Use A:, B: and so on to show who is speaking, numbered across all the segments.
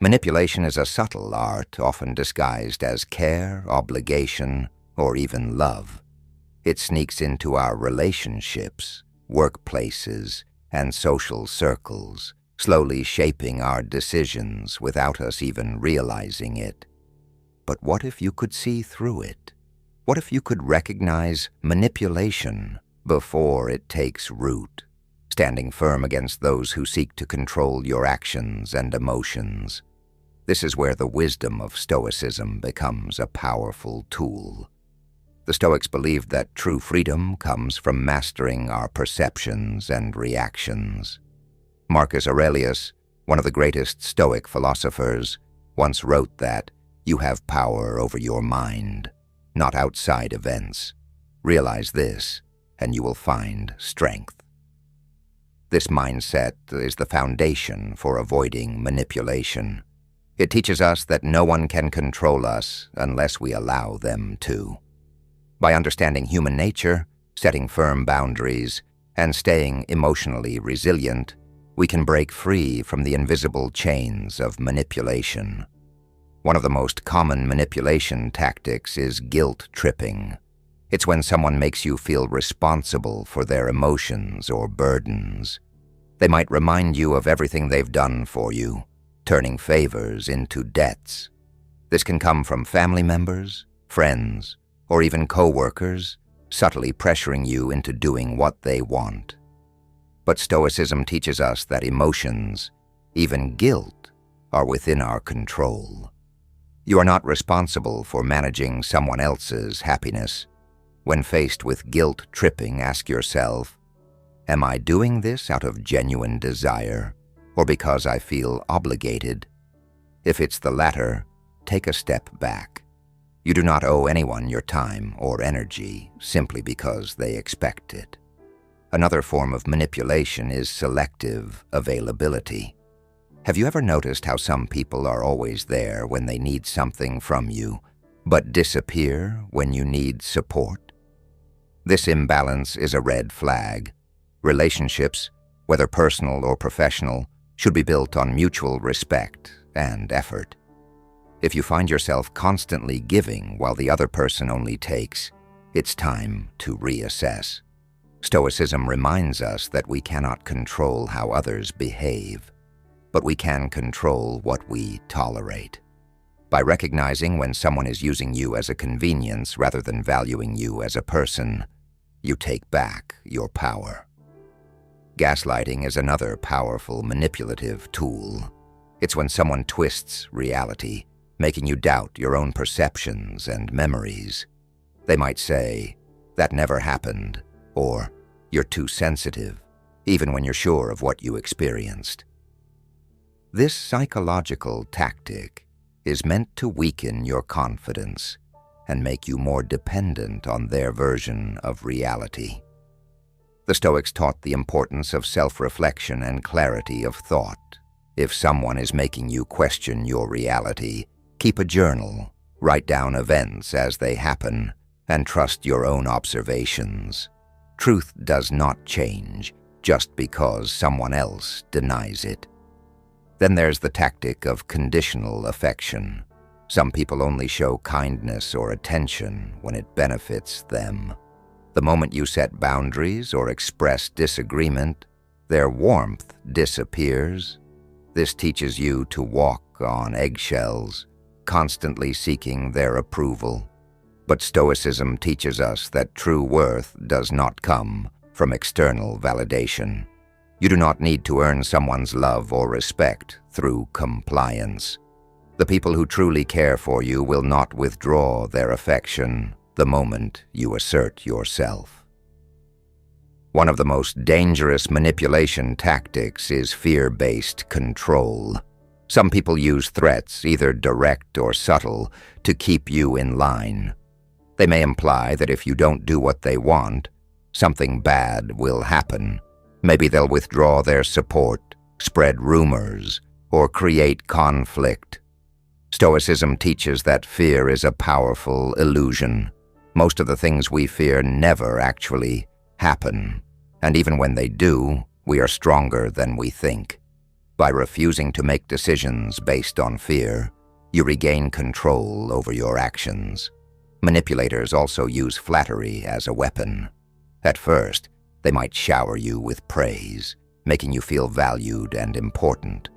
A: Manipulation is a subtle art, often disguised as care, obligation, or even love. It sneaks into our relationships, workplaces, and social circles, slowly shaping our decisions without us even realizing it. But what if you could see through it? What if you could recognize manipulation before it takes root, standing firm against those who seek to control your actions and emotions? This is where the wisdom of Stoicism becomes a powerful tool. The Stoics believed that true freedom comes from mastering our perceptions and reactions. Marcus Aurelius, one of the greatest Stoic philosophers, once wrote that you have power over your mind, not outside events. Realize this, and you will find strength. This mindset is the foundation for avoiding manipulation. It teaches us that no one can control us unless we allow them to. By understanding human nature, setting firm boundaries, and staying emotionally resilient, we can break free from the invisible chains of manipulation. One of the most common manipulation tactics is guilt tripping. It's when someone makes you feel responsible for their emotions or burdens. They might remind you of everything they've done for you, turning favors into debts. This can come from family members, friends, or even co-workers, subtly pressuring you into doing what they want. But Stoicism teaches us that emotions, even guilt, are within our control. You are not responsible for managing someone else's happiness. When faced with guilt tripping, ask yourself, am I doing this out of genuine desire, or because I feel obligated? If it's the latter, take a step back. You do not owe anyone your time or energy simply because they expect it. Another form of manipulation is selective availability. Have you ever noticed how some people are always there when they need something from you, but disappear when you need support? This imbalance is a red flag. Relationships, whether personal or professional, should be built on mutual respect and effort. If you find yourself constantly giving while the other person only takes, it's time to reassess. Stoicism reminds us that we cannot control how others behave, but we can control what we tolerate. By recognizing when someone is using you as a convenience rather than valuing you as a person, you take back your power. Gaslighting is another powerful manipulative tool. It's when someone twists reality, making you doubt your own perceptions and memories. They might say, "That never happened," or "You're too sensitive," even when you're sure of what you experienced. This psychological tactic is meant to weaken your confidence and make you more dependent on their version of reality. The Stoics taught the importance of self-reflection and clarity of thought. If someone is making you question your reality, keep a journal, write down events as they happen, and trust your own observations. Truth does not change just because someone else denies it. Then there's the tactic of conditional affection. Some people only show kindness or attention when it benefits them. The moment you set boundaries or express disagreement, their warmth disappears. This teaches you to walk on eggshells, constantly seeking their approval. But Stoicism teaches us that true worth does not come from external validation. You do not need to earn someone's love or respect through compliance. The people who truly care for you will not withdraw their affection the moment you assert yourself. One of the most dangerous manipulation tactics is fear-based control. Some people use threats, either direct or subtle, to keep you in line. They may imply that if you don't do what they want, something bad will happen. Maybe they'll withdraw their support, spread rumors, or create conflict. Stoicism teaches that fear is a powerful illusion. Most of the things we fear never actually happen, and even when they do, we are stronger than we think. By refusing to make decisions based on fear, you regain control over your actions. Manipulators also use flattery as a weapon. At first, they might shower you with praise, making you feel valued and important.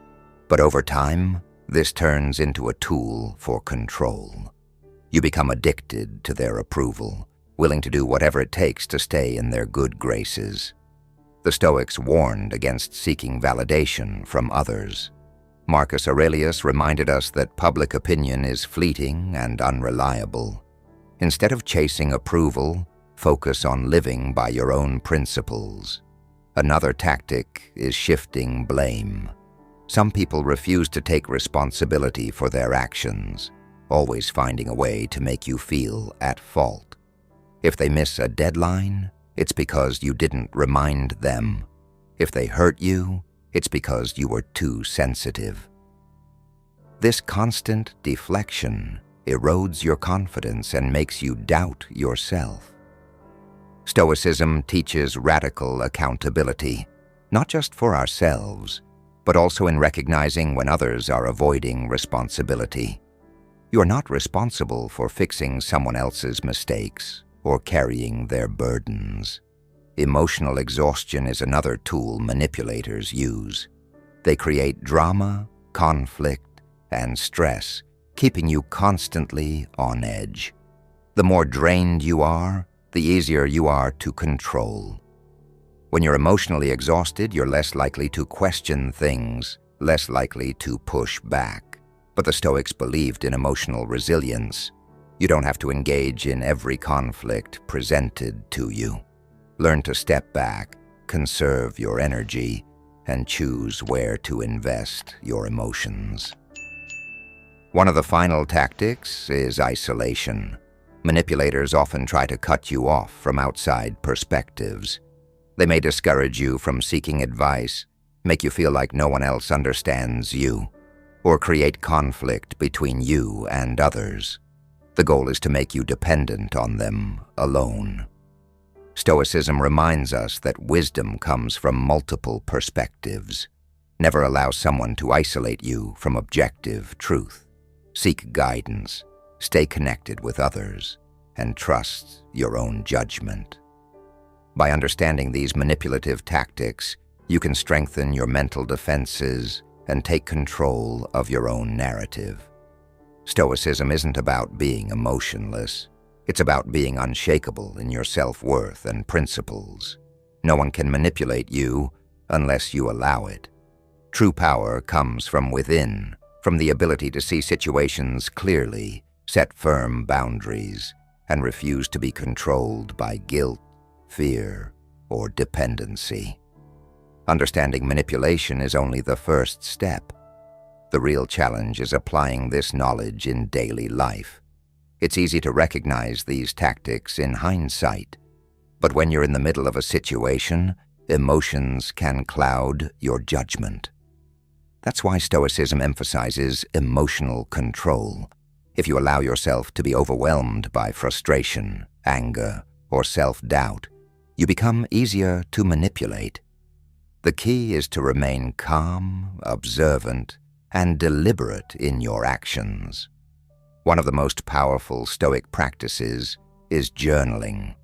A: But over time, this turns into a tool for control. You become addicted to their approval, willing to do whatever it takes to stay in their good graces. The Stoics warned against seeking validation from others. Marcus Aurelius reminded us that public opinion is fleeting and unreliable. Instead of chasing approval, focus on living by your own principles. Another tactic is shifting blame. Some people refuse to take responsibility for their actions, always finding a way to make you feel at fault. If they miss a deadline, it's because you didn't remind them. If they hurt you, it's because you were too sensitive. This constant deflection erodes your confidence and makes you doubt yourself. Stoicism teaches radical accountability, not just for ourselves, but also in recognizing when others are avoiding responsibility. You are not responsible for fixing someone else's mistakes or carrying their burdens. Emotional exhaustion is another tool manipulators use. They create drama, conflict, and stress, keeping you constantly on edge. The more drained you are, the easier you are to control. When you're emotionally exhausted, you're less likely to question things, less likely to push back. But the Stoics believed in emotional resilience. You don't have to engage in every conflict presented to you. Learn to step back, conserve your energy, and choose where to invest your emotions. One of the final tactics is isolation. Manipulators often try to cut you off from outside perspectives. They may discourage you from seeking advice, make you feel like no one else understands you, or create conflict between you and others. The goal is to make you dependent on them alone. Stoicism reminds us that wisdom comes from multiple perspectives. Never allow someone to isolate you from objective truth. Seek guidance, stay connected with others, and trust your own judgment. By understanding these manipulative tactics, you can strengthen your mental defenses and take control of your own narrative. Stoicism isn't about being emotionless. It's about being unshakable in your self-worth and principles. No one can manipulate you unless you allow it. True power comes from within, from the ability to see situations clearly, set firm boundaries, and refuse to be controlled by guilt, fear, or dependency. Understanding manipulation is only the first step. The real challenge is applying this knowledge in daily life. It's easy to recognize these tactics in hindsight, but when you're in the middle of a situation, emotions can cloud your judgment. That's why Stoicism emphasizes emotional control. If you allow yourself to be overwhelmed by frustration, anger, or self-doubt, you become easier to manipulate. The key is to remain calm, observant, and deliberate in your actions. One of the most powerful Stoic practices is journaling.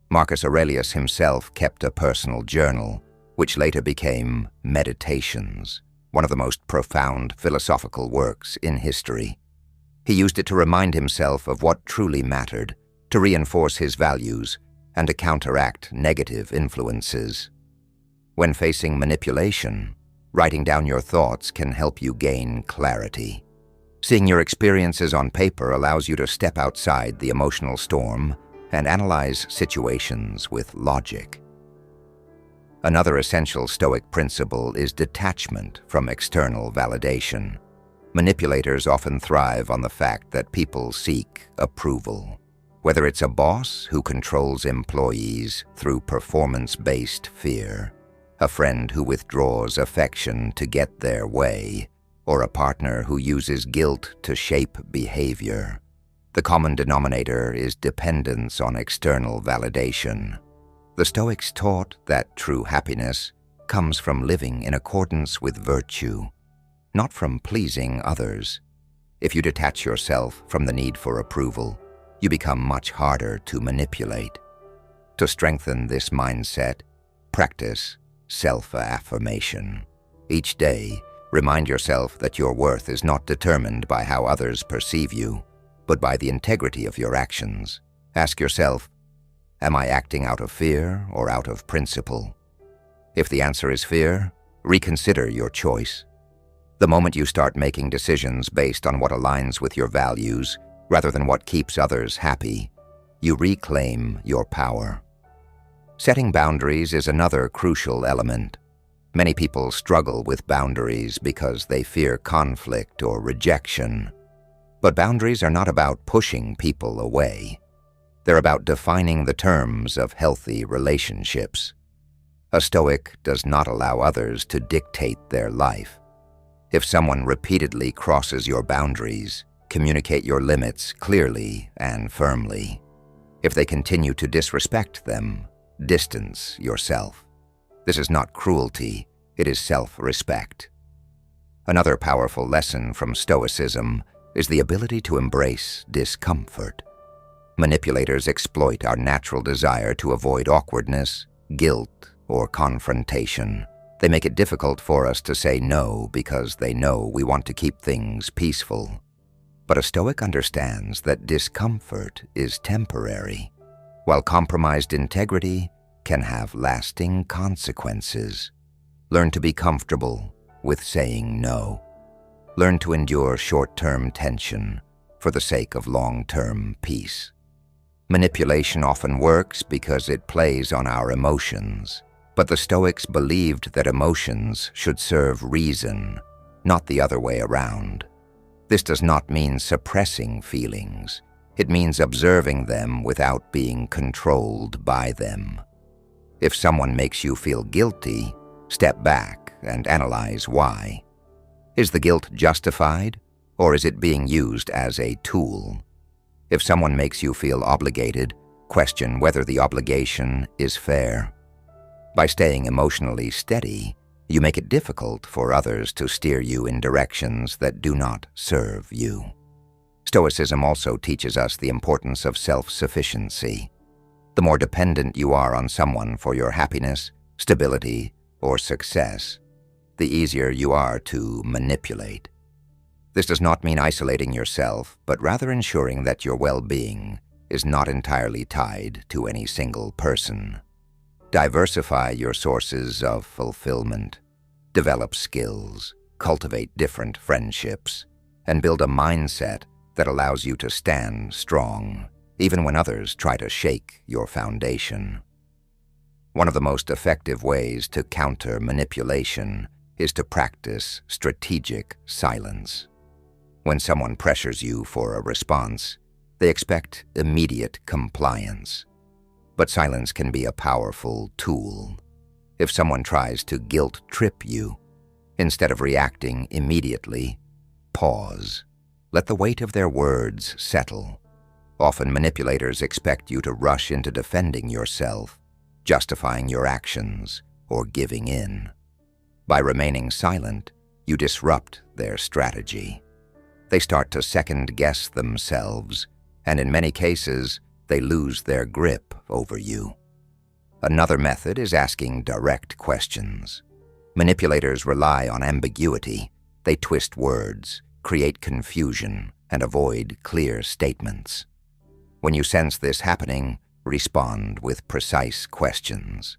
A: Marcus Aurelius himself kept a personal journal, which later became Meditations, one of the most profound philosophical works in history. He used it to remind himself of what truly mattered, to reinforce his values, and to counteract negative influences. When facing manipulation, writing down your thoughts can help you gain clarity. Seeing your experiences on paper allows you to step outside the emotional storm and analyze situations with logic. Another essential Stoic principle is detachment from external validation. Manipulators often thrive on the fact that people seek approval. Whether it's a boss who controls employees through performance-based fear, a friend who withdraws affection to get their way, or a partner who uses guilt to shape behavior, the common denominator is dependence on external validation. The Stoics taught that true happiness comes from living in accordance with virtue, not from pleasing others. If you detach yourself from the need for approval, you become much harder to manipulate. To strengthen this mindset, practice self-affirmation. Each day, remind yourself that your worth is not determined by how others perceive you, but by the integrity of your actions. Ask yourself, am I acting out of fear or out of principle? If the answer is fear, reconsider your choice. The moment you start making decisions based on what aligns with your values, rather than what keeps others happy, you reclaim your power. Setting boundaries is another crucial element. Many people struggle with boundaries because they fear conflict or rejection. But boundaries are not about pushing people away. They're about defining the terms of healthy relationships. A Stoic does not allow others to dictate their life. If someone repeatedly crosses your boundaries, communicate your limits clearly and firmly. If they continue to disrespect them, distance yourself. This is not cruelty, it is self-respect. Another powerful lesson from Stoicism is the ability to embrace discomfort. Manipulators exploit our natural desire to avoid awkwardness, guilt, or confrontation. They make it difficult for us to say no because they know we want to keep things peaceful. But a Stoic understands that discomfort is temporary, while compromised integrity can have lasting consequences. Learn to be comfortable with saying no. Learn to endure short-term tension for the sake of long-term peace. Manipulation often works because it plays on our emotions, but the Stoics believed that emotions should serve reason, not the other way around. This does not mean suppressing feelings. It means observing them without being controlled by them. If someone makes you feel guilty, step back and analyze why. Is the guilt justified, or is it being used as a tool? If someone makes you feel obligated, question whether the obligation is fair. By staying emotionally steady, you make it difficult for others to steer you in directions that do not serve you. Stoicism also teaches us the importance of self-sufficiency. The more dependent you are on someone for your happiness, stability, or success, the easier you are to manipulate. This does not mean isolating yourself, but rather ensuring that your well-being is not entirely tied to any single person. Diversify your sources of fulfillment, develop skills, cultivate different friendships, and build a mindset that allows you to stand strong, even when others try to shake your foundation. One of the most effective ways to counter manipulation is to practice strategic silence. When someone pressures you for a response, they expect immediate compliance. But silence can be a powerful tool. If someone tries to guilt-trip you, instead of reacting immediately, pause. Let the weight of their words settle. Often manipulators expect you to rush into defending yourself, justifying your actions, or giving in. By remaining silent, you disrupt their strategy. They start to second-guess themselves, and in many cases, they lose their grip over you. Another method is asking direct questions. Manipulators rely on ambiguity. They twist words, create confusion, and avoid clear statements. When you sense this happening, respond with precise questions.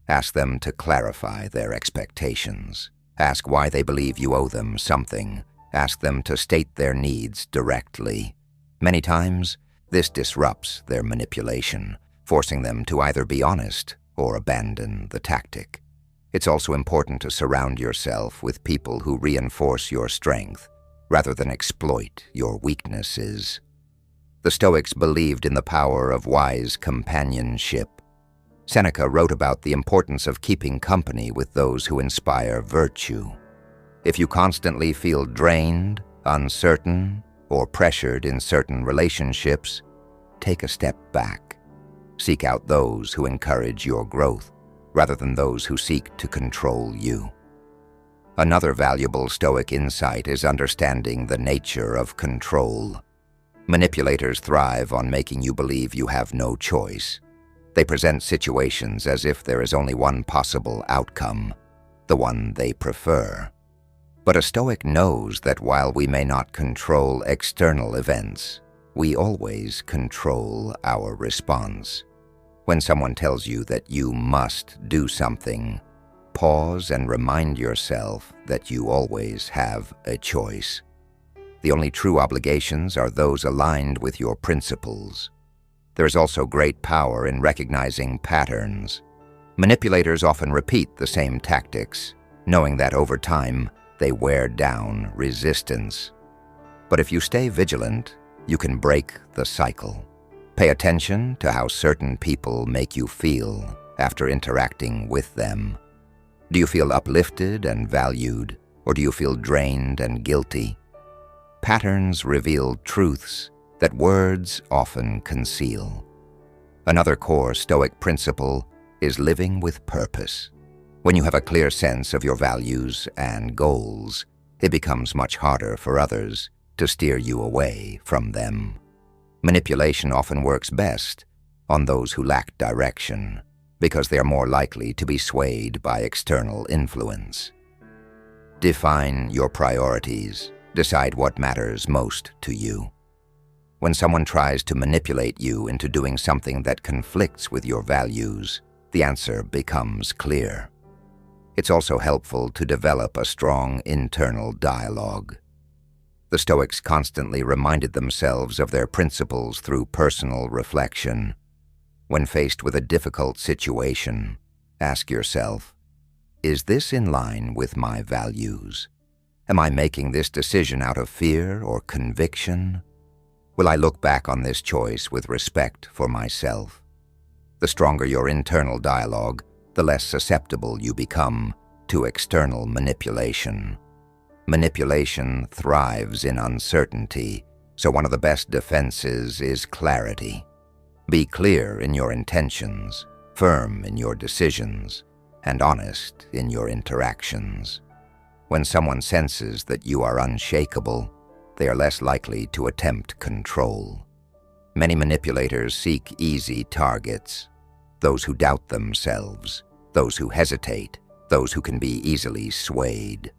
A: Ask them to clarify their expectations. Ask why they believe you owe them something. Ask them to state their needs directly. Many times, this disrupts their manipulation, forcing them to either be honest or abandon the tactic. It's also important to surround yourself with people who reinforce your strength rather than exploit your weaknesses. The Stoics believed in the power of wise companionship. Seneca wrote about the importance of keeping company with those who inspire virtue. If you constantly feel drained, uncertain, or pressured in certain relationships, take a step back. Seek out those who encourage your growth, rather than those who seek to control you. Another valuable Stoic insight is understanding the nature of control. Manipulators thrive on making you believe you have no choice. They present situations as if there is only one possible outcome, the one they prefer. But a Stoic knows that while we may not control external events, we always control our response. When someone tells you that you must do something, pause and remind yourself that you always have a choice. The only true obligations are those aligned with your principles. There is also great power in recognizing patterns. Manipulators often repeat the same tactics, knowing that over time they wear down resistance. But if you stay vigilant, you can break the cycle. Pay attention to how certain people make you feel after interacting with them. Do you feel uplifted and valued, or do you feel drained and guilty? Patterns reveal truths that words often conceal. Another core Stoic principle is living with purpose. When you have a clear sense of your values and goals, it becomes much harder for others to steer you away from them. Manipulation often works best on those who lack direction, because they are more likely to be swayed by external influence. Define your priorities. Decide what matters most to you. When someone tries to manipulate you into doing something that conflicts with your values, the answer becomes clear. It's also helpful to develop a strong internal dialogue. The Stoics constantly reminded themselves of their principles through personal reflection. When faced with a difficult situation, ask yourself, is this in line with my values? Am I making this decision out of fear or conviction? Will I look back on this choice with respect for myself? The stronger your internal dialogue, the less susceptible you become to external manipulation. Manipulation thrives in uncertainty, so one of the best defenses is clarity. Be clear in your intentions, firm in your decisions, and honest in your interactions. When someone senses that you are unshakable, they are less likely to attempt control. Many manipulators seek easy targets, those who doubt themselves, those who hesitate, those who can be easily swayed.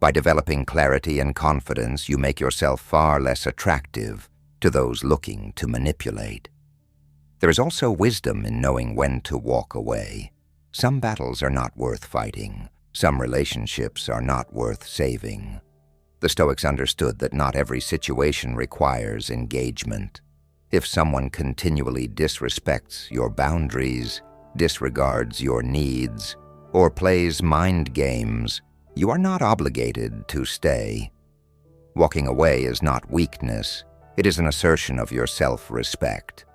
A: By developing clarity and confidence, you make yourself far less attractive to those looking to manipulate. There is also wisdom in knowing when to walk away. Some battles are not worth fighting. Some relationships are not worth saving. The Stoics understood that not every situation requires engagement. If someone continually disrespects your boundaries, disregards your needs, or plays mind games, you are not obligated to stay. Walking away is not weakness. It is an assertion of your self-respect.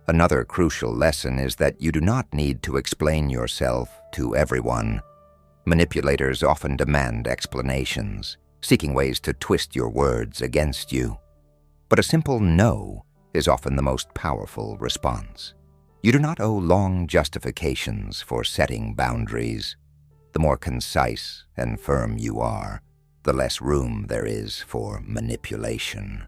A: Another crucial lesson is that you do not need to explain yourself to everyone. Manipulators often demand explanations, seeking ways to twist your words against you. But a simple no is often the most powerful response. You do not owe long justifications for setting boundaries. The more concise and firm you are, the less room there is for manipulation.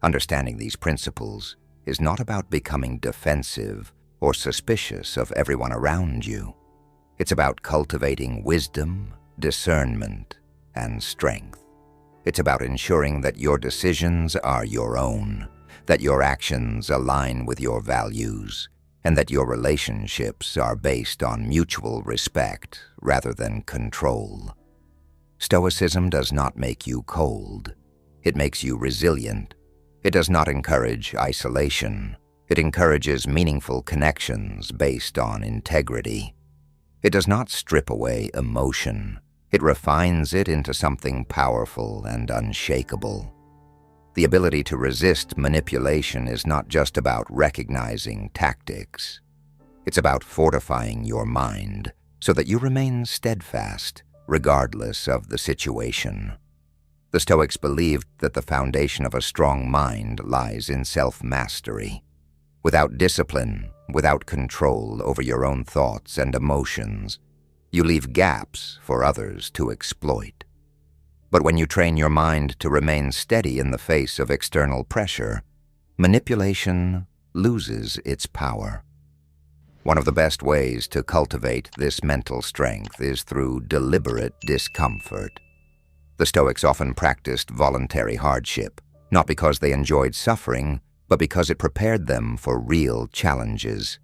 A: Understanding these principles is not about becoming defensive or suspicious of everyone around you. It's about cultivating wisdom, discernment, and strength. It's about ensuring that your decisions are your own, that your actions align with your values, and that your relationships are based on mutual respect rather than control. Stoicism does not make you cold. It makes you resilient. It does not encourage isolation. It encourages meaningful connections based on integrity. It does not strip away emotion. It refines it into something powerful and unshakable. The ability to resist manipulation is not just about recognizing tactics. It's about fortifying your mind so that you remain steadfast regardless of the situation. The Stoics believed that the foundation of a strong mind lies in self-mastery. Without discipline, without control over your own thoughts and emotions, You leave gaps for others to exploit. But when you train your mind to remain steady in the face of external pressure, manipulation loses its power. One of the best ways to cultivate this mental strength is through deliberate discomfort. The Stoics often practiced voluntary hardship, not because they enjoyed suffering, but because it prepared them for real challenges.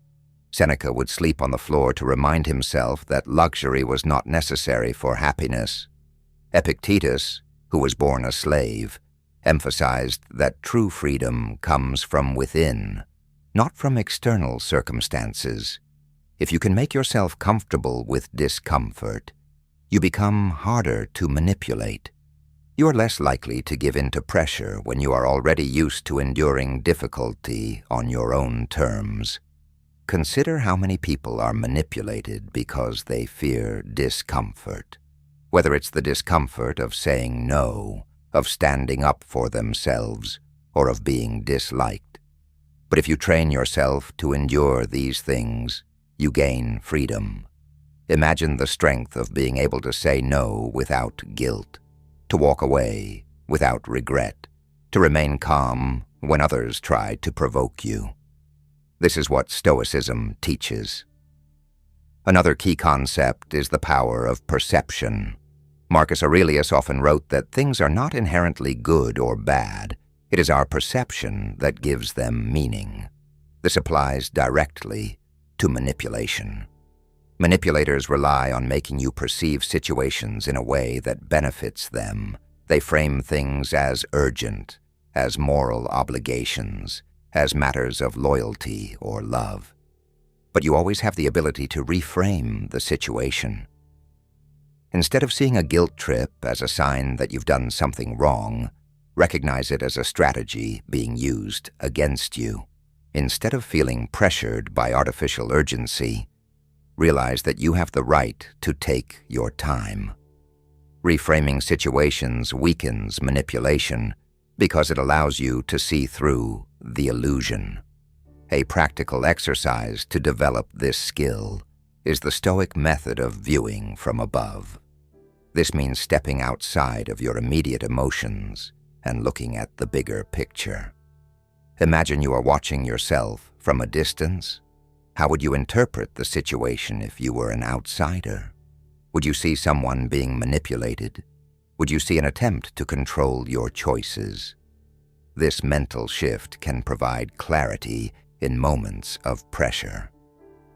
A: Seneca would sleep on the floor to remind himself that luxury was not necessary for happiness. Epictetus, who was born a slave, emphasized that true freedom comes from within, not from external circumstances. If you can make yourself comfortable with discomfort, you become harder to manipulate. You are less likely to give in to pressure when you are already used to enduring difficulty on your own terms. Consider how many people are manipulated because they fear discomfort. Whether it's the discomfort of saying no, of standing up for themselves, or of being disliked. But if you train yourself to endure these things, you gain freedom. Imagine the strength of being able to say no without guilt, to walk away without regret, to remain calm when others try to provoke you. This is what Stoicism teaches. Another key concept is the power of perception. Marcus Aurelius often wrote that things are not inherently good or bad. It is our perception that gives them meaning. This applies directly to manipulation. Manipulators rely on making you perceive situations in a way that benefits them. They frame things as urgent, as moral obligations, as matters of loyalty or love. But you always have the ability to reframe the situation. Instead of seeing a guilt trip as a sign that you've done something wrong, recognize it as a strategy being used against you. Instead of feeling pressured by artificial urgency, realize that you have the right to take your time. Reframing situations weakens manipulation because it allows you to see through the illusion. A practical exercise to develop this skill is the Stoic method of viewing from above. This means stepping outside of your immediate emotions and looking at the bigger picture. Imagine you are watching yourself from a distance. How would you interpret the situation if you were an outsider? Would you see someone being manipulated? Would you see an attempt to control your choices? This mental shift can provide clarity in moments of pressure.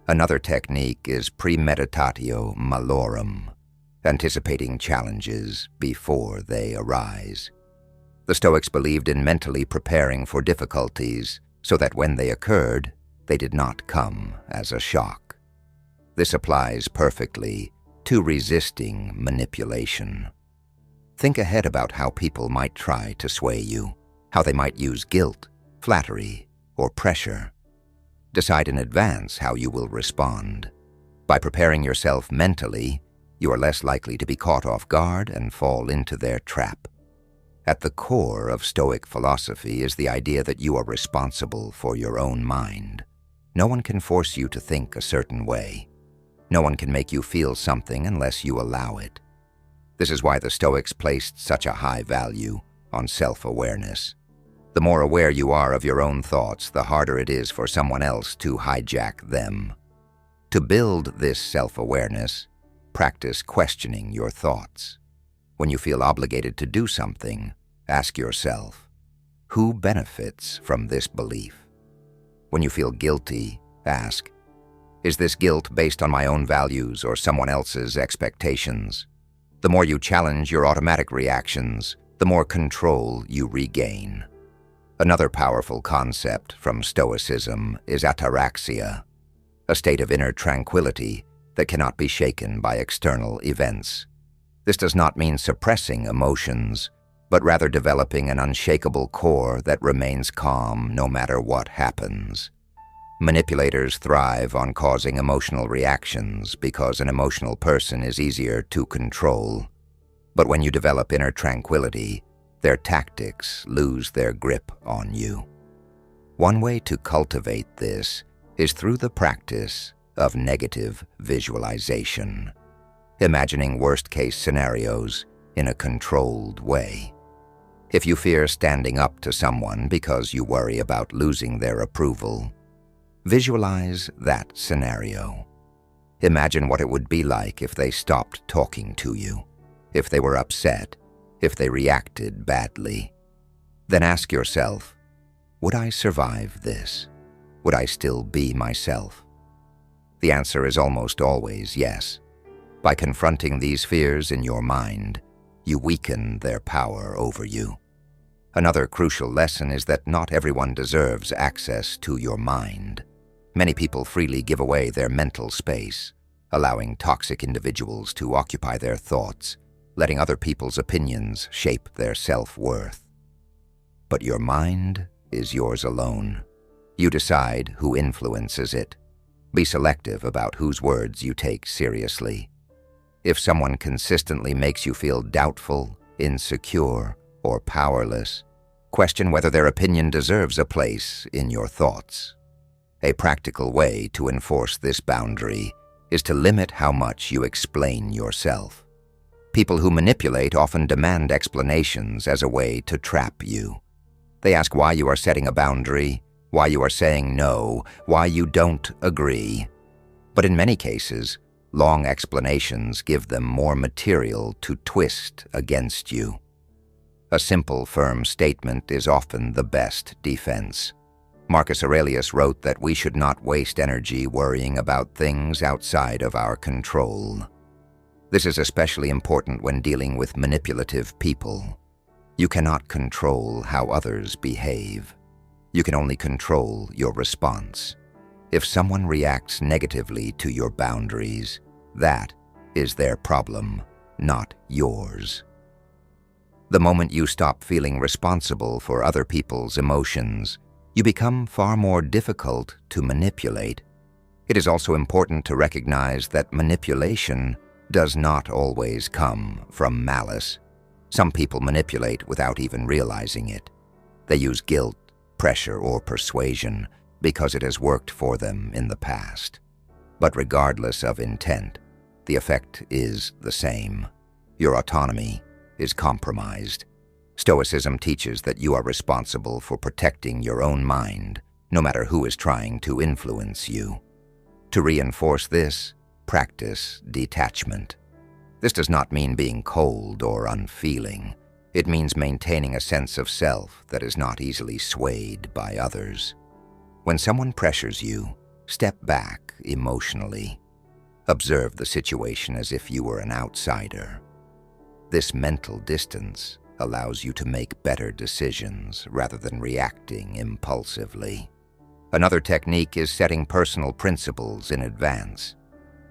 A: Another technique is premeditatio malorum, anticipating challenges before they arise. The Stoics believed in mentally preparing for difficulties so that when they occurred, they did not come as a shock. This applies perfectly to resisting manipulation. Think ahead about how people might try to sway you, how they might use guilt, flattery, or pressure. Decide in advance how you will respond. By preparing yourself mentally, you are less likely to be caught off guard and fall into their trap. At the core of Stoic philosophy is the idea that you are responsible for your own mind. No one can force you to think a certain way. No one can make you feel something unless you allow it. This is why the Stoics placed such a high value on self-awareness. The more aware you are of your own thoughts, the harder it is for someone else to hijack them. To build this self-awareness, practice questioning your thoughts. When you feel obligated to do something, ask yourself, who benefits from this belief? When you feel guilty, ask, is this guilt based on my own values or someone else's expectations? The more you challenge your automatic reactions, the more control you regain. Another powerful concept from Stoicism is ataraxia, a state of inner tranquility that cannot be shaken by external events. This does not mean suppressing emotions, but rather developing an unshakable core that remains calm no matter what happens. Manipulators thrive on causing emotional reactions because an emotional person is easier to control. But when you develop inner tranquility, their tactics lose their grip on you. One way to cultivate this is through the practice of negative visualization. imagining worst-case scenarios in a controlled way. If you fear standing up to someone because you worry about losing their approval, visualize that scenario. Imagine what it would be like if they stopped talking to you, if they were upset, if they reacted badly. Then ask yourself, would I survive this? Would I still be myself? The answer is almost always yes. By confronting these fears in your mind, you weaken their power over you. Another crucial lesson is that not everyone deserves access to your mind. Many people freely give away their mental space, allowing toxic individuals to occupy their thoughts, letting other people's opinions shape their self-worth. But your mind is yours alone. You decide who influences it. Be selective about whose words you take seriously. If someone consistently makes you feel doubtful, insecure, or powerless, question whether their opinion deserves a place in your thoughts. A practical way to enforce this boundary is to limit how much you explain yourself. People who manipulate often demand explanations as a way to trap you. They ask why you are setting a boundary, why you are saying no, why you don't agree. But in many cases, long explanations give them more material to twist against you. A simple, firm statement is often the best defense. Marcus Aurelius wrote that we should not waste energy worrying about things outside of our control. This is especially important when dealing with manipulative people. You cannot control how others behave. You can only control your response. If someone reacts negatively to your boundaries, that is their problem, not yours. The moment you stop feeling responsible for other people's emotions, you become far more difficult to manipulate. It is also important to recognize that manipulation does not always come from malice. Some people manipulate without even realizing it. They use guilt, pressure, or persuasion because it has worked for them in the past. But regardless of intent, the effect is the same. Your autonomy is compromised. Stoicism teaches that you are responsible for protecting your own mind, no matter who is trying to influence you. To reinforce this, practice detachment. This does not mean being cold or unfeeling. It means maintaining a sense of self that is not easily swayed by others. When someone pressures you, step back emotionally. Observe the situation as if you were an outsider. This mental distance allows you to make better decisions rather than reacting impulsively. Another technique is setting personal principles in advance.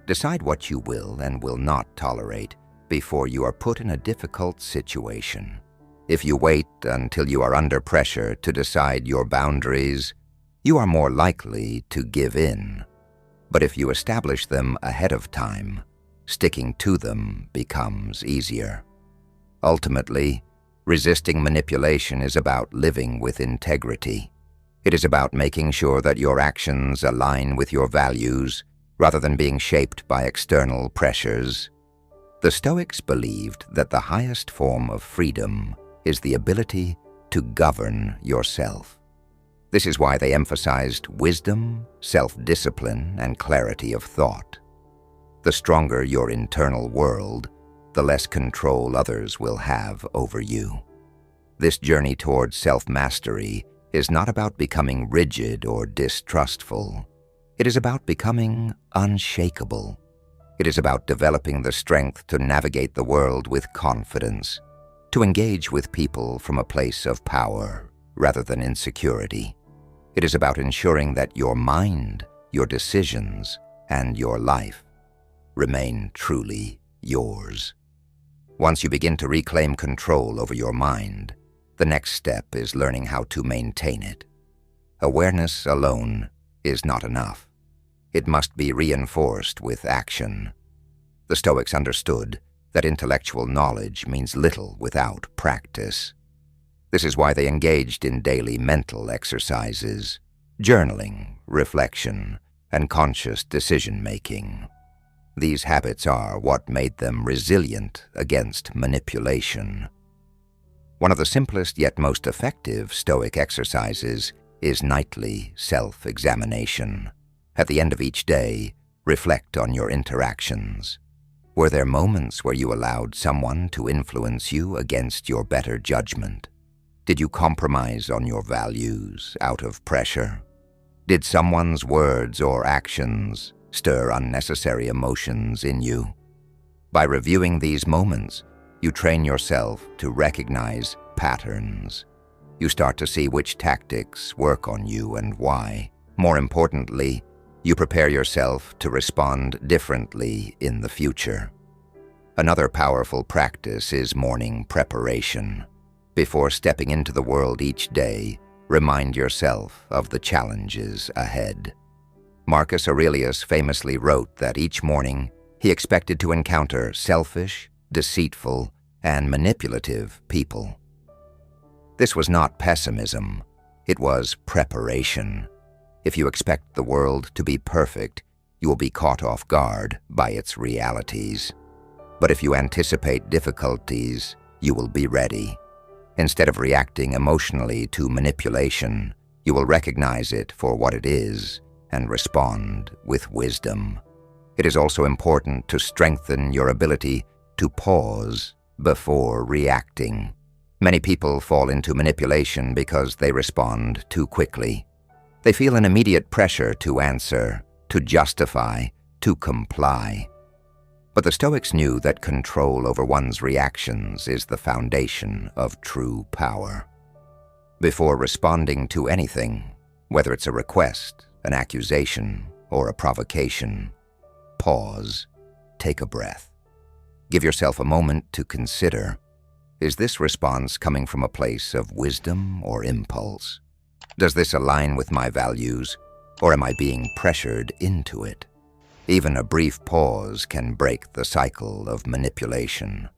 A: Decide what you will and will not tolerate before you are put in a difficult situation. If you wait until you are under pressure to decide your boundaries, you are more likely to give in. But if you establish them ahead of time, sticking to them becomes easier. Ultimately, resisting manipulation is about living with integrity. It is about making sure that your actions align with your values rather than being shaped by external pressures. The Stoics believed that the highest form of freedom is the ability to govern yourself. This is why they emphasized wisdom, self-discipline, and clarity of thought. The stronger your internal world, the less control others will have over you. This journey towards self-mastery is not about becoming rigid or distrustful. It is about becoming unshakable. It is about developing the strength to navigate the world with confidence, to engage with people from a place of power rather than insecurity. It is about ensuring that your mind, your decisions, and your life remain truly yours. Once you begin to reclaim control over your mind, the next step is learning how to maintain it. Awareness alone is not enough. It must be reinforced with action. The Stoics understood that intellectual knowledge means little without practice. This is why they engaged in daily mental exercises, journaling, reflection, and conscious decision-making. These habits are what made them resilient against manipulation. One of the simplest yet most effective Stoic exercises is nightly self-examination. At the end of each day, reflect on your interactions. Were there moments where you allowed someone to influence you against your better judgment? Did you compromise on your values out of pressure? Did someone's words or actions stir unnecessary emotions in you? By reviewing these moments, you train yourself to recognize patterns. You start to see which tactics work on you and why. More importantly, you prepare yourself to respond differently in the future. Another powerful practice is morning preparation. Before stepping into the world each day, remind yourself of the challenges ahead. Marcus Aurelius famously wrote that each morning he expected to encounter selfish, deceitful, and manipulative people. This was not pessimism, it was preparation. If you expect the world to be perfect, you will be caught off guard by its realities. But if you anticipate difficulties, you will be ready. Instead of reacting emotionally to manipulation, you will recognize it for what it is and respond with wisdom. It is also important to strengthen your ability to pause before reacting. Many people fall into manipulation because they respond too quickly. They feel an immediate pressure to answer, to justify, to comply. But the Stoics knew that control over one's reactions is the foundation of true power. Before responding to anything, whether it's a request, an accusation, or a provocation, pause, take a breath. Give yourself a moment to consider, is this response coming from a place of wisdom or impulse? Does this align with my values, or am I being pressured into it? Even a brief pause can break the cycle of manipulation.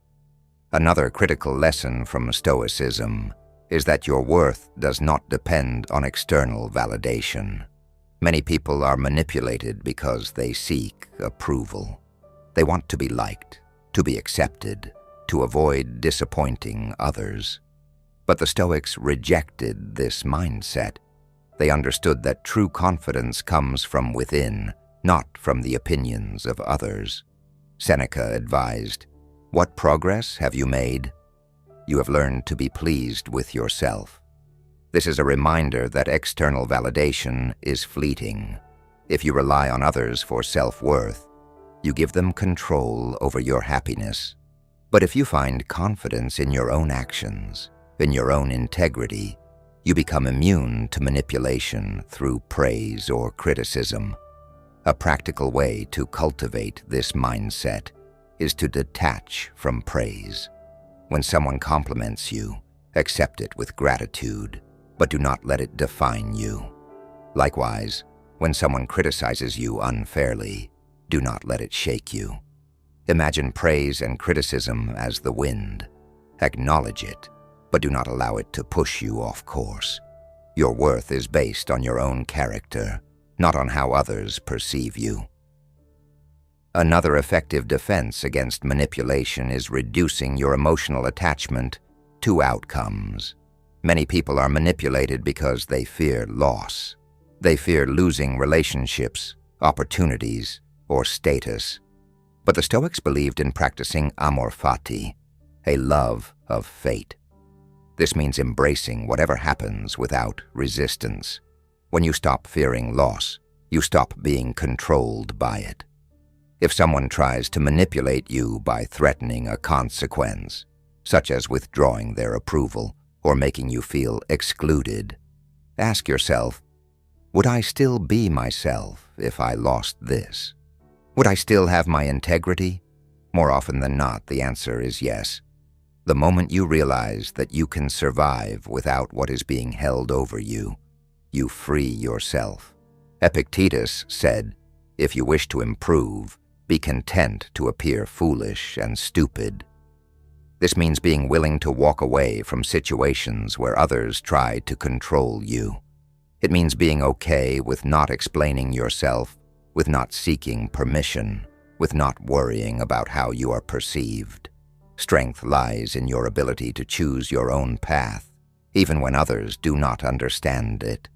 A: Another critical lesson from Stoicism is that your worth does not depend on external validation. Many people are manipulated because they seek approval. They want to be liked, to be accepted, to avoid disappointing others. But the Stoics rejected this mindset. They understood that true confidence comes from within, not from the opinions of others. Seneca advised, "What progress have you made? You have learned to be pleased with yourself." This is a reminder that external validation is fleeting. If you rely on others for self-worth, you give them control over your happiness. But if you find confidence in your own actions, in your own integrity, you become immune to manipulation through praise or criticism. A practical way to cultivate this mindset is to detach from praise. When someone compliments you, accept it with gratitude, but do not let it define you. Likewise, when someone criticizes you unfairly, do not let it shake you. Imagine praise and criticism as the wind. Acknowledge it, but do not allow it to push you off course. Your worth is based on your own character, not on how others perceive you. Another effective defense against manipulation is reducing your emotional attachment to outcomes. Many people are manipulated because they fear loss. They fear losing relationships, opportunities, or status. But the Stoics believed in practicing amor fati, a love of fate. This means embracing whatever happens without resistance. When you stop fearing loss, you stop being controlled by it. If someone tries to manipulate you by threatening a consequence, such as withdrawing their approval or making you feel excluded, ask yourself, would I still be myself if I lost this? Would I still have my integrity? More often than not, the answer is yes. The moment you realize that you can survive without what is being held over you, you free yourself. Epictetus said, "If you wish to improve, be content to appear foolish and stupid." This means being willing to walk away from situations where others try to control you. It means being okay with not explaining yourself, with not seeking permission, with not worrying about how you are perceived. Strength lies in your ability to choose your own path, even when others do not understand it.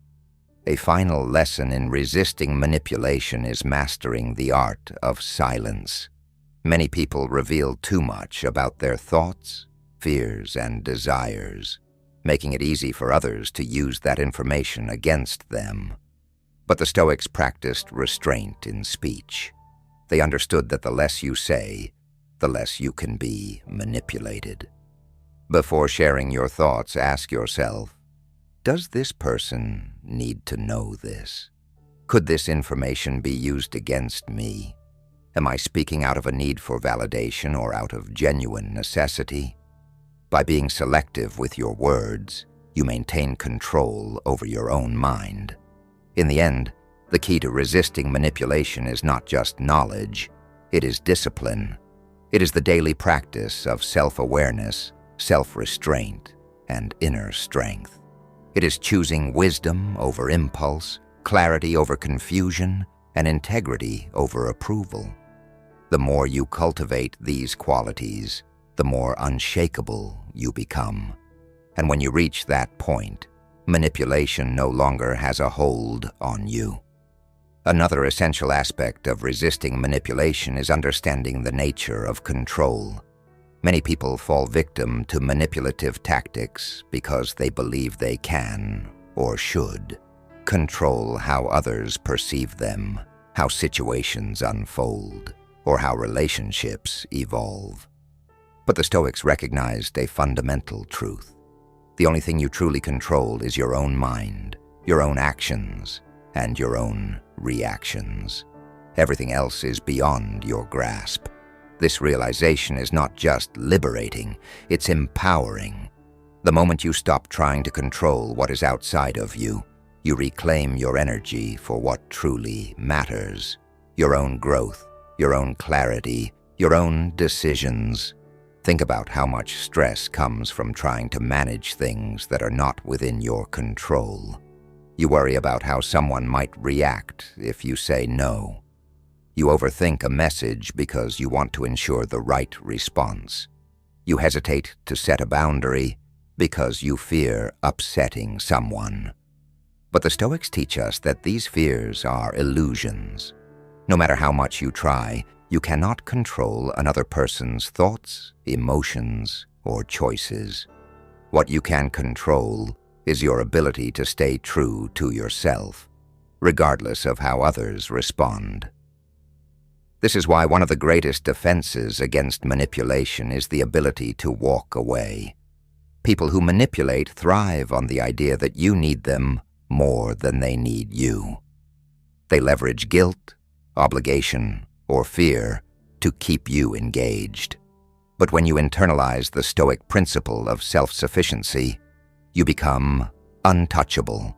A: A final lesson in resisting manipulation is mastering the art of silence. Many people reveal too much about their thoughts, fears, and desires, making it easy for others to use that information against them. But the Stoics practiced restraint in speech. They understood that the less you say, the less you can be manipulated. Before sharing your thoughts, ask yourself, does this person need to know this? Could this information be used against me? Am I speaking out of a need for validation or out of genuine necessity? By being selective with your words, you maintain control over your own mind. In the end, the key to resisting manipulation is not just knowledge, it is discipline. It is the daily practice of self-awareness, self-restraint, and inner strength. It is choosing wisdom over impulse, clarity over confusion, and integrity over approval. The more you cultivate these qualities, the more unshakable you become. And when you reach that point, manipulation no longer has a hold on you. Another essential aspect of resisting manipulation is understanding the nature of control. Many people fall victim to manipulative tactics because they believe they can, or should, control how others perceive them, how situations unfold, or how relationships evolve. But the Stoics recognized a fundamental truth. The only thing you truly control is your own mind, your own actions, and your own reactions. Everything else is beyond your grasp. This realization is not just liberating, it's empowering. The moment you stop trying to control what is outside of you, you reclaim your energy for what truly matters. Your own growth, your own clarity, your own decisions. Think about how much stress comes from trying to manage things that are not within your control. You worry about how someone might react if you say no. You overthink a message because you want to ensure the right response. You hesitate to set a boundary because you fear upsetting someone. But the Stoics teach us that these fears are illusions. No matter how much you try, you cannot control another person's thoughts, emotions, or choices. What you can control is your ability to stay true to yourself, regardless of how others respond. This is why one of the greatest defenses against manipulation is the ability to walk away. People who manipulate thrive on the idea that you need them more than they need you. They leverage guilt, obligation, or fear to keep you engaged. But when you internalize the Stoic principle of self-sufficiency, you become untouchable.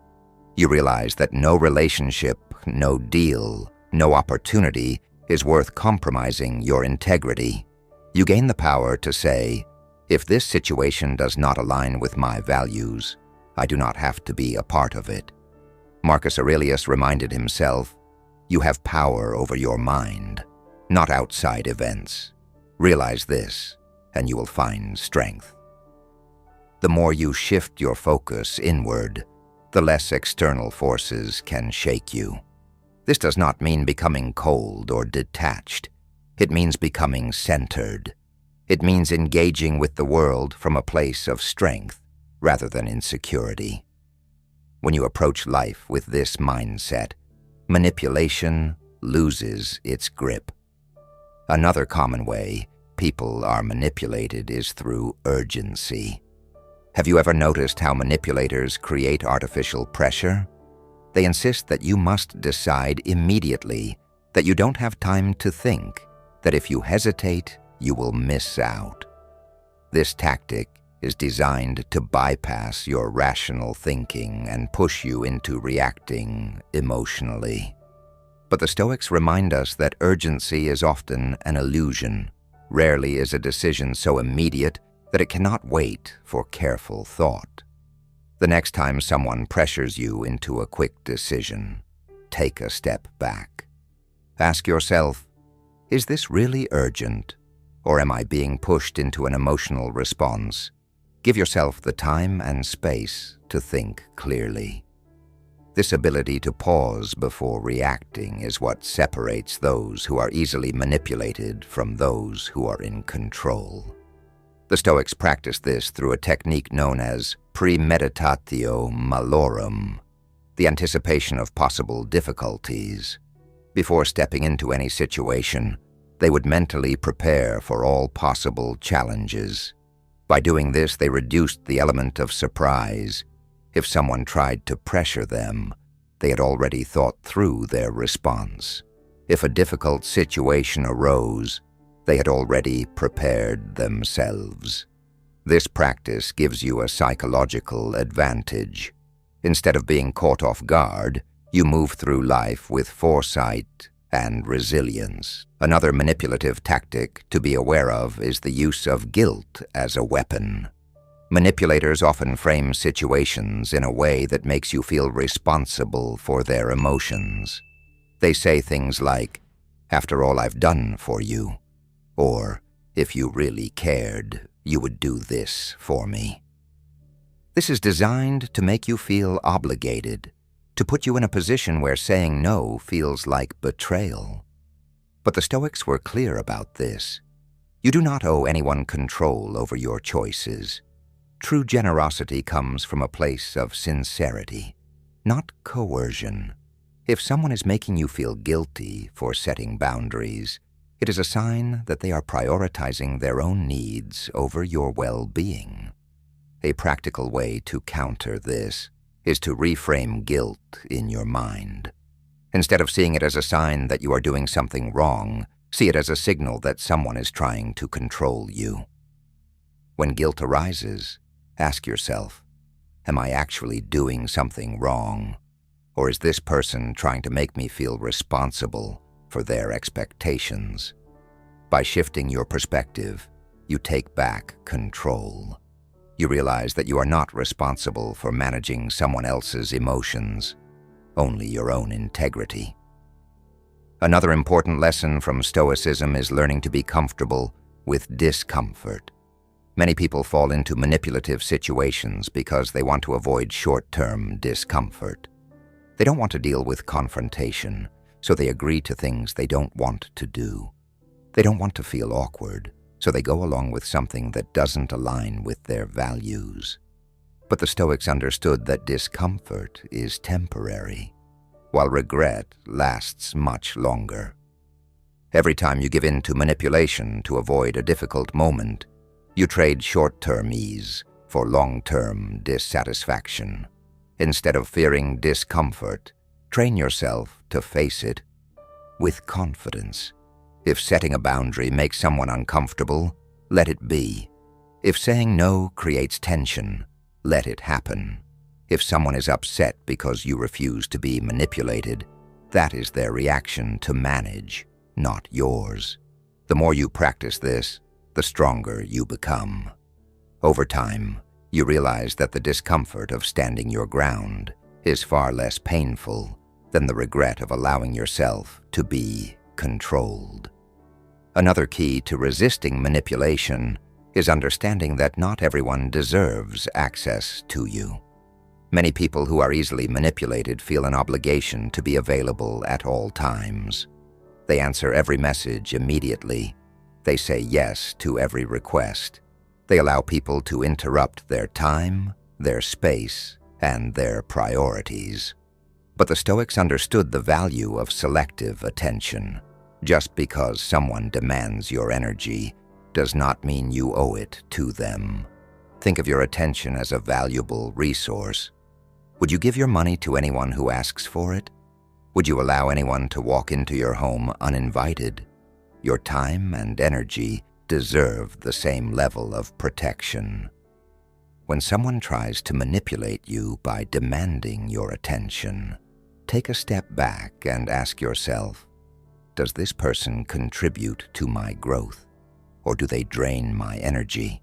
A: You realize that no relationship, no deal, no opportunity is worth compromising your integrity. You gain the power to say, if this situation does not align with my values, I do not have to be a part of it. Marcus Aurelius reminded himself, you have power over your mind, not outside events. Realize this, and you will find strength. The more you shift your focus inward, the less external forces can shake you. This does not mean becoming cold or detached. It means becoming centered. It means engaging with the world from a place of strength rather than insecurity. When you approach life with this mindset, manipulation loses its grip. Another common way people are manipulated is through urgency. Have you ever noticed how manipulators create artificial pressure? They insist that you must decide immediately, that you don't have time to think, that if you hesitate, you will miss out. This tactic is designed to bypass your rational thinking and push you into reacting emotionally. But the Stoics remind us that urgency is often an illusion. Rarely is a decision so immediate that it cannot wait for careful thought. The next time someone pressures you into a quick decision, take a step back. Ask yourself, Is this really urgent, or am I being pushed into an emotional response? Give yourself the time and space to think clearly. This ability to pause before reacting is what separates those who are easily manipulated from those who are in control. The Stoics practiced this through a technique known as premeditatio malorum, the anticipation of possible difficulties. Before stepping into any situation, they would mentally prepare for all possible challenges. By doing this, they reduced the element of surprise. If someone tried to pressure them, they had already thought through their response. If a difficult situation arose, they had already prepared themselves. This practice gives you a psychological advantage. Instead of being caught off guard, you move through life with foresight and resilience. Another manipulative tactic to be aware of is the use of guilt as a weapon. Manipulators often frame situations in a way that makes you feel responsible for their emotions. They say things like, "After all I've done for you," or, "If you really cared, you would do this for me." This is designed to make you feel obligated, to put you in a position where saying no feels like betrayal. But the Stoics were clear about this. You do not owe anyone control over your choices. True generosity comes from a place of sincerity, not coercion. If someone is making you feel guilty for setting boundaries, it is a sign that they are prioritizing their own needs over your well-being. A practical way to counter this is to reframe guilt in your mind. Instead of seeing it as a sign that you are doing something wrong, see it as a signal that someone is trying to control you. When guilt arises, ask yourself, am I actually doing something wrong? Or is this person trying to make me feel responsible for their expectations? By shifting your perspective, you take back control. You realize that you are not responsible for managing someone else's emotions, only your own integrity. Another important lesson from Stoicism is learning to be comfortable with discomfort. Many people fall into manipulative situations because they want to avoid short-term discomfort. They don't want to deal with confrontation, so they agree to things they don't want to do. They don't want to feel awkward, so they go along with something that doesn't align with their values. But the Stoics understood that discomfort is temporary, while regret lasts much longer. Every time you give in to manipulation to avoid a difficult moment, you trade short-term ease for long-term dissatisfaction. Instead of fearing discomfort, train yourself to face it with confidence. If setting a boundary makes someone uncomfortable, let it be. If saying no creates tension, let it happen. If someone is upset because you refuse to be manipulated, that is their reaction to manage, not yours. The more you practice this, the stronger you become. Over time, you realize that the discomfort of standing your ground is far less painful than the regret of allowing yourself to be controlled. Another key to resisting manipulation is understanding that not everyone deserves access to you. Many people who are easily manipulated feel an obligation to be available at all times. They answer every message immediately. They say yes to every request. They allow people to interrupt their time, their space, and their priorities. But the Stoics understood the value of selective attention. Just because someone demands your energy does not mean you owe it to them. Think of your attention as a valuable resource. Would you give your money to anyone who asks for it? Would you allow anyone to walk into your home uninvited? Your time and energy deserve the same level of protection. When someone tries to manipulate you by demanding your attention, take a step back and ask yourself, does this person contribute to my growth, or do they drain my energy?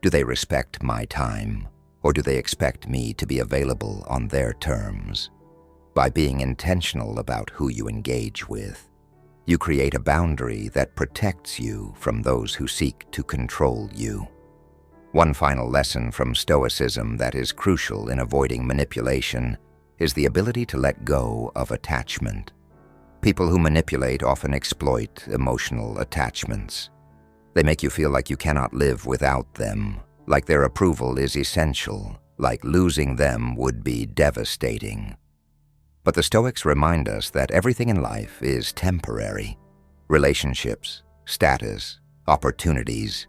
A: Do they respect my time, or do they expect me to be available on their terms? By being intentional about who you engage with, You create a boundary that protects you from those who seek to control you. One final lesson from Stoicism that is crucial in avoiding manipulation is the ability to let go of attachment. People who manipulate often exploit emotional attachments. They make you feel like you cannot live without them, like their approval is essential, like losing them would be devastating. But the Stoics remind us that everything in life is temporary. Relationships, status, opportunities.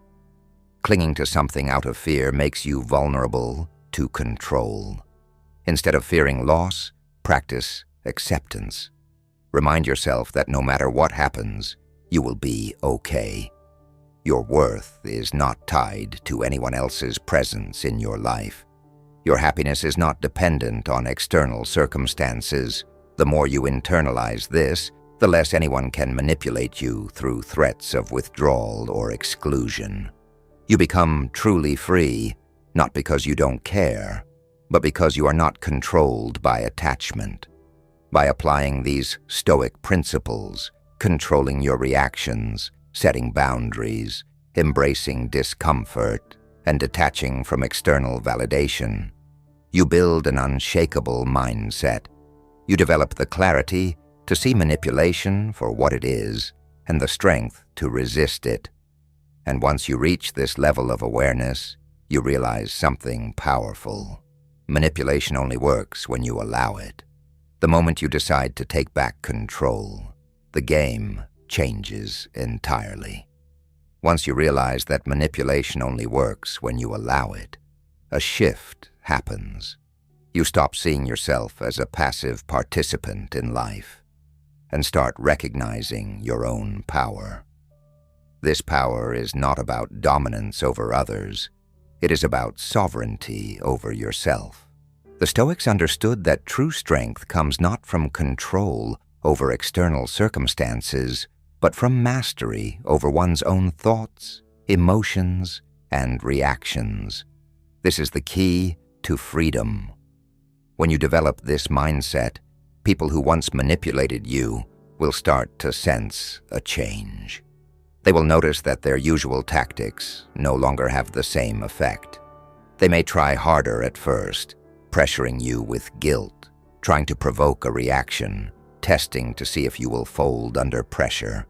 A: Clinging to something out of fear makes you vulnerable to control. Instead of fearing loss, practice acceptance. Remind yourself that no matter what happens, you will be okay. Your worth is not tied to anyone else's presence in your life. Your happiness is not dependent on external circumstances. The more you internalize this, the less anyone can manipulate you through threats of withdrawal or exclusion. You become truly free, not because you don't care, but because you are not controlled by attachment. By applying these Stoic principles, controlling your reactions, setting boundaries, embracing discomfort, and detaching from external validation, you build an unshakable mindset. You develop the clarity to see manipulation for what it is and the strength to resist it. And once you reach this level of awareness, you realize something powerful. Manipulation only works when you allow it. The moment you decide to take back control, the game changes entirely. Once you realize that manipulation only works when you allow it, a shift happens. You stop seeing yourself as a passive participant in life and start recognizing your own power. This power is not about dominance over others. It is about sovereignty over yourself. The Stoics understood that true strength comes not from control over external circumstances, but from mastery over one's own thoughts, emotions, and reactions. This is the key to freedom. When you develop this mindset, people who once manipulated you will start to sense a change. They will notice that their usual tactics no longer have the same effect. They may try harder at first, pressuring you with guilt, trying to provoke a reaction, testing to see if you will fold under pressure.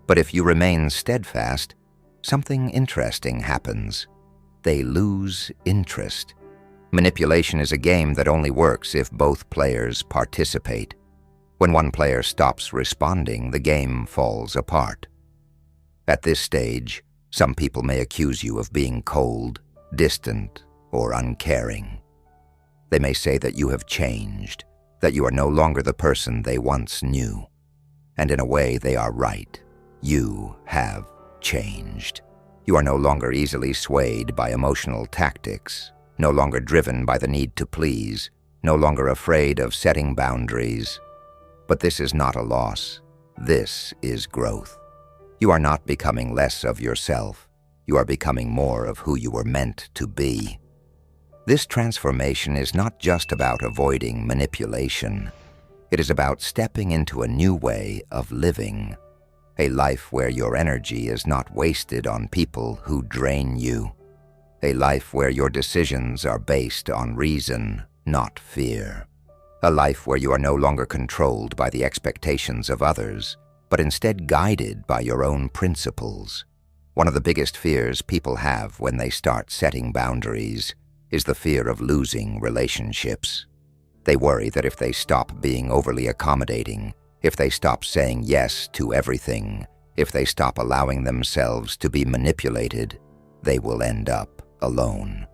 A: But if you remain steadfast, something interesting happens. They lose interest. Manipulation is a game that only works if both players participate. When one player stops responding, the game falls apart. At this stage, some people may accuse you of being cold, distant, or uncaring. They may say that you have changed, that you are no longer the person they once knew. And in a way, they are right. You have changed. You are no longer easily swayed by emotional tactics, no longer driven by the need to please, no longer afraid of setting boundaries. But this is not a loss. This is growth. You are not becoming less of yourself. You are becoming more of who you were meant to be. This transformation is not just about avoiding manipulation. It is about stepping into a new way of living, a life where your energy is not wasted on people who drain you, a life where your decisions are based on reason, not fear, a life where you are no longer controlled by the expectations of others, but instead guided by your own principles. One of the biggest fears people have when they start setting boundaries is the fear of losing relationships. They worry that if they stop being overly accommodating, if they stop saying yes to everything, if they stop allowing themselves to be manipulated, they will end up alone.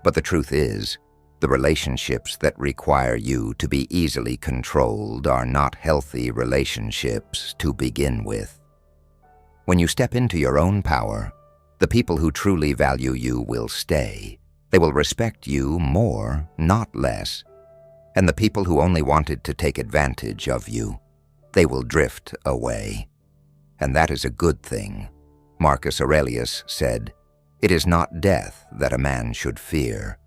A: But the truth is, the relationships that require you to be easily controlled are not healthy relationships to begin with. When you step into your own power, the people who truly value you will stay. They will respect you more, not less. And the people who only wanted to take advantage of you, they will drift away. And that is a good thing. Marcus Aurelius said, "It is not death that a man should fear,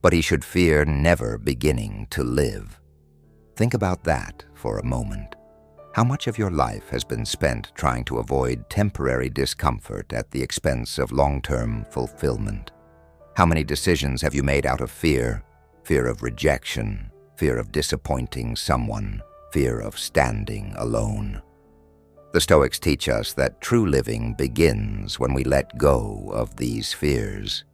A: but he should fear never beginning to live." Think about that for a moment. How much of your life has been spent trying to avoid temporary discomfort at the expense of long-term fulfillment? How many decisions have you made out of fear? Fear of rejection, fear of disappointing someone, fear of standing alone. The Stoics teach us that true living begins when we let go of these fears,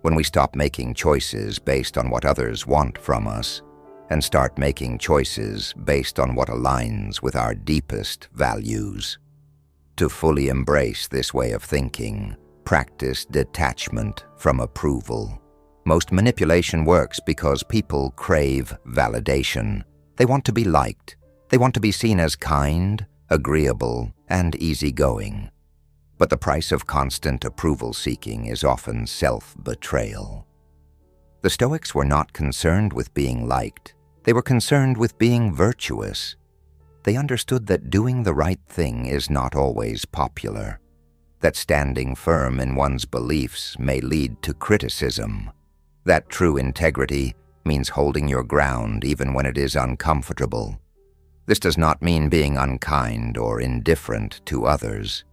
A: when we stop making choices based on what others want from us and start making choices based on what aligns with our deepest values. To fully embrace this way of thinking, practice detachment from approval. Most manipulation works because people crave validation. They want to be liked. They want to be seen as kind, agreeable, and easygoing. But the price of constant approval-seeking is often self-betrayal. The Stoics were not concerned with being liked. They were concerned with being virtuous. They understood that doing the right thing is not always popular, that standing firm in one's beliefs may lead to criticism, that true integrity means holding your ground even when it is uncomfortable. This does not mean being unkind or indifferent to others.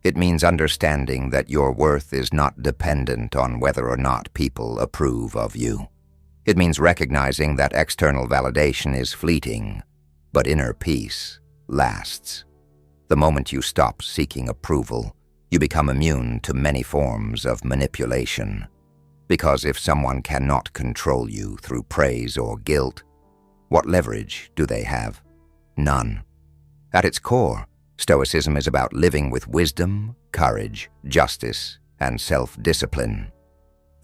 A: It means understanding that your worth is not dependent on whether or not people approve of you. It means recognizing that external validation is fleeting, but inner peace lasts. The moment you stop seeking approval, you become immune to many forms of manipulation. Because if someone cannot control you through praise or guilt, what leverage do they have? None. At its core, Stoicism is about living with wisdom, courage, justice, and self-discipline.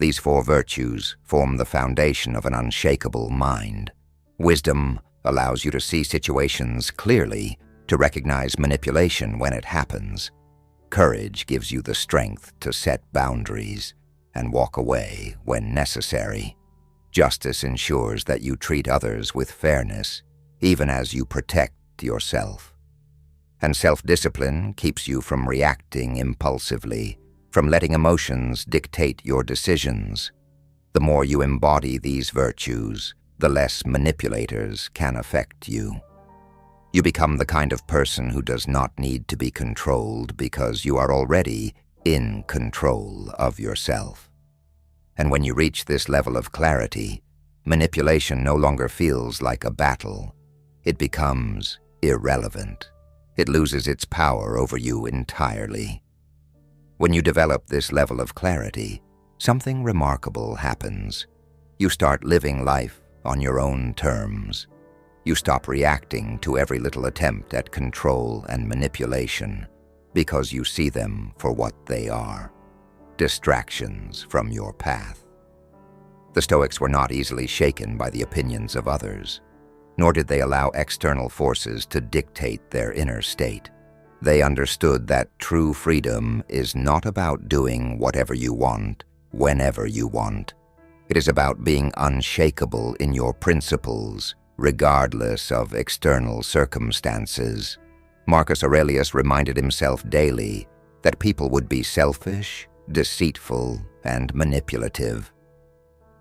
A: These four virtues form the foundation of an unshakable mind. Wisdom allows you to see situations clearly, to recognize manipulation when it happens. Courage gives you the strength to set boundaries and walk away when necessary. Justice ensures that you treat others with fairness, even as you protect yourself. And self-discipline keeps you from reacting impulsively, from letting emotions dictate your decisions. The more you embody these virtues, the less manipulators can affect you. You become the kind of person who does not need to be controlled because you are already in control of yourself. And when you reach this level of clarity, manipulation no longer feels like a battle. It becomes irrelevant. It loses its power over you entirely. When you develop this level of clarity, something remarkable happens. You start living life on your own terms. You stop reacting to every little attempt at control and manipulation because you see them for what they are, distractions from your path. The Stoics were not easily shaken by the opinions of others, nor did they allow external forces to dictate their inner state. They understood that true freedom is not about doing whatever you want, whenever you want. It is about being unshakable in your principles, regardless of external circumstances. Marcus Aurelius reminded himself daily that people would be selfish, deceitful, and manipulative.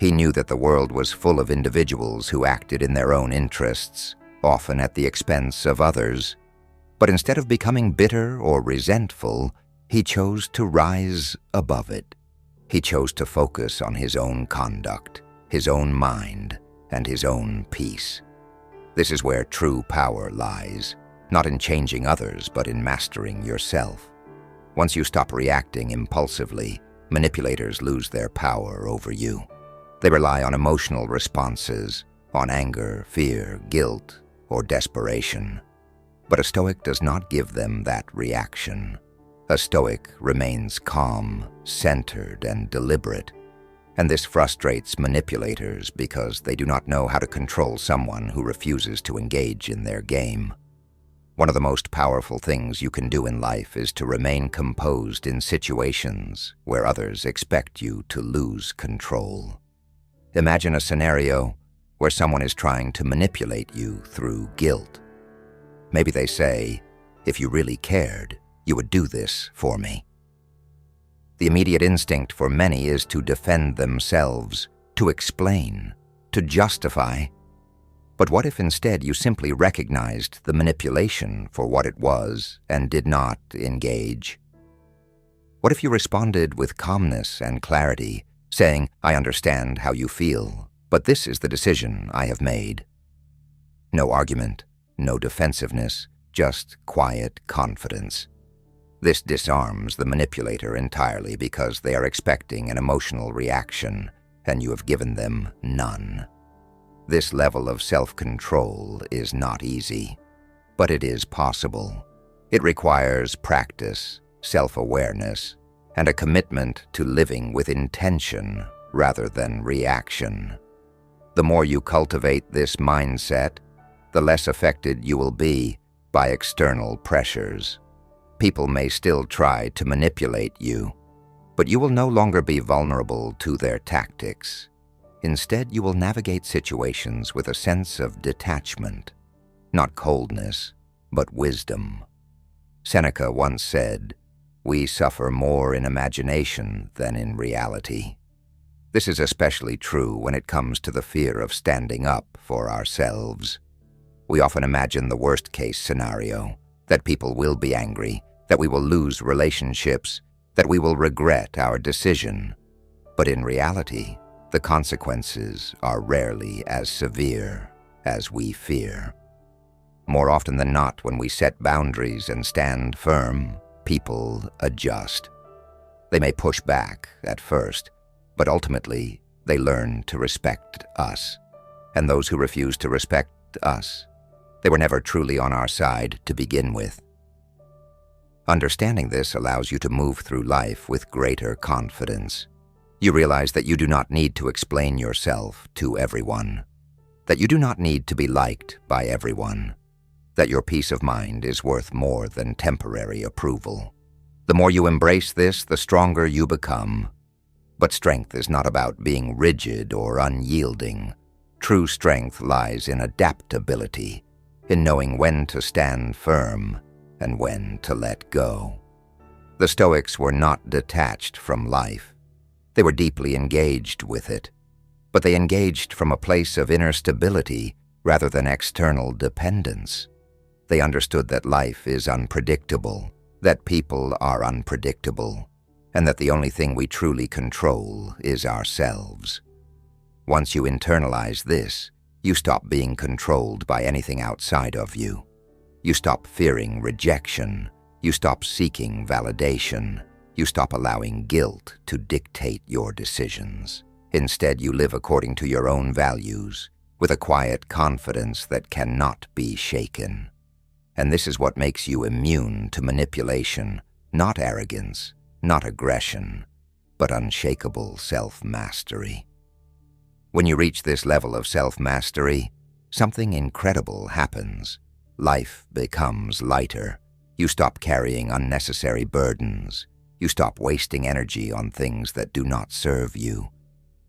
A: He knew that the world was full of individuals who acted in their own interests, often at the expense of others. But instead of becoming bitter or resentful, he chose to rise above it. He chose to focus on his own conduct, his own mind, and his own peace. This is where true power lies, not in changing others, but in mastering yourself. Once you stop reacting impulsively, manipulators lose their power over you. They rely on emotional responses, on anger, fear, guilt, or desperation. But a Stoic does not give them that reaction. A Stoic remains calm, centered, and deliberate. And this frustrates manipulators because they do not know how to control someone who refuses to engage in their game. One of the most powerful things you can do in life is to remain composed in situations where others expect you to lose control. Imagine a scenario where someone is trying to manipulate you through guilt. Maybe they say, "If you really cared, you would do this for me." The immediate instinct for many is to defend themselves, to explain, to justify. But what if instead you simply recognized the manipulation for what it was and did not engage? What if you responded with calmness and clarity, saying, "I understand how you feel, but this is the decision I have made"? No argument, no defensiveness, just quiet confidence. This disarms the manipulator entirely because they are expecting an emotional reaction, and you have given them none. This level of self-control is not easy, but it is possible. It requires practice, self-awareness, and a commitment to living with intention rather than reaction. The more you cultivate this mindset, the less affected you will be by external pressures. People may still try to manipulate you, but you will no longer be vulnerable to their tactics. Instead, you will navigate situations with a sense of detachment, not coldness, but wisdom. Seneca once said, "We suffer more in imagination than in reality." This is especially true when it comes to the fear of standing up for ourselves. We often imagine the worst-case scenario, that people will be angry, that we will lose relationships, that we will regret our decision. But in reality, the consequences are rarely as severe as we fear. More often than not, when we set boundaries and stand firm, people adjust. They may push back at first, but ultimately they learn to respect us. And those who refuse to respect us, they were never truly on our side to begin with. Understanding this allows you to move through life with greater confidence. You realize that you do not need to explain yourself to everyone, that you do not need to be liked by everyone, that your peace of mind is worth more than temporary approval. The more you embrace this, the stronger you become. But strength is not about being rigid or unyielding. True strength lies in adaptability, in knowing when to stand firm and when to let go. The Stoics were not detached from life. They were deeply engaged with it, but they engaged from a place of inner stability rather than external dependence. They understood that life is unpredictable, that people are unpredictable, and that the only thing we truly control is ourselves. Once you internalize this, you stop being controlled by anything outside of you. You stop fearing rejection. You stop seeking validation. You stop allowing guilt to dictate your decisions. Instead, you live according to your own values, with a quiet confidence that cannot be shaken. And this is what makes you immune to manipulation, not arrogance, not aggression, but unshakable self-mastery. When you reach this level of self-mastery, something incredible happens. Life becomes lighter. You stop carrying unnecessary burdens. You stop wasting energy on things that do not serve you.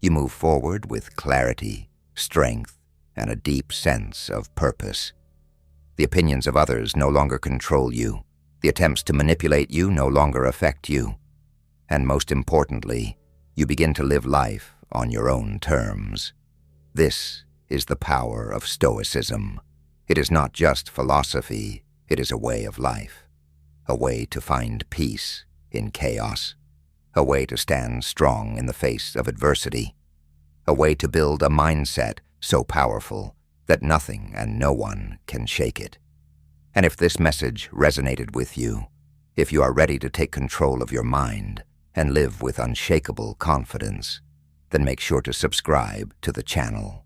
A: You move forward with clarity, strength, and a deep sense of purpose. The opinions of others no longer control you. The attempts to manipulate you no longer affect you. And most importantly, you begin to live life on your own terms. This is the power of Stoicism. It is not just philosophy, it is a way of life. A way to find peace in chaos. A way to stand strong in the face of adversity. A way to build a mindset so powerful that nothing and no one can shake it. And if this message resonated with you, if you are ready to take control of your mind and live with unshakable confidence, then make sure to subscribe to the channel.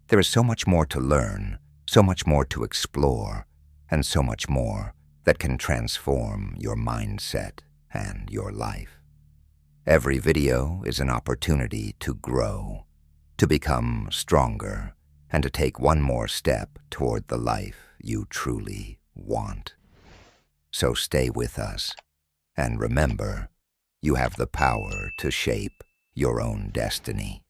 A: There is so much more to learn, so much more to explore, and so much more that can transform your mindset and your life. Every video is an opportunity to grow, to become stronger, and to take one more step toward the life you truly want. So stay with us, and remember, you have the power to shape your own destiny.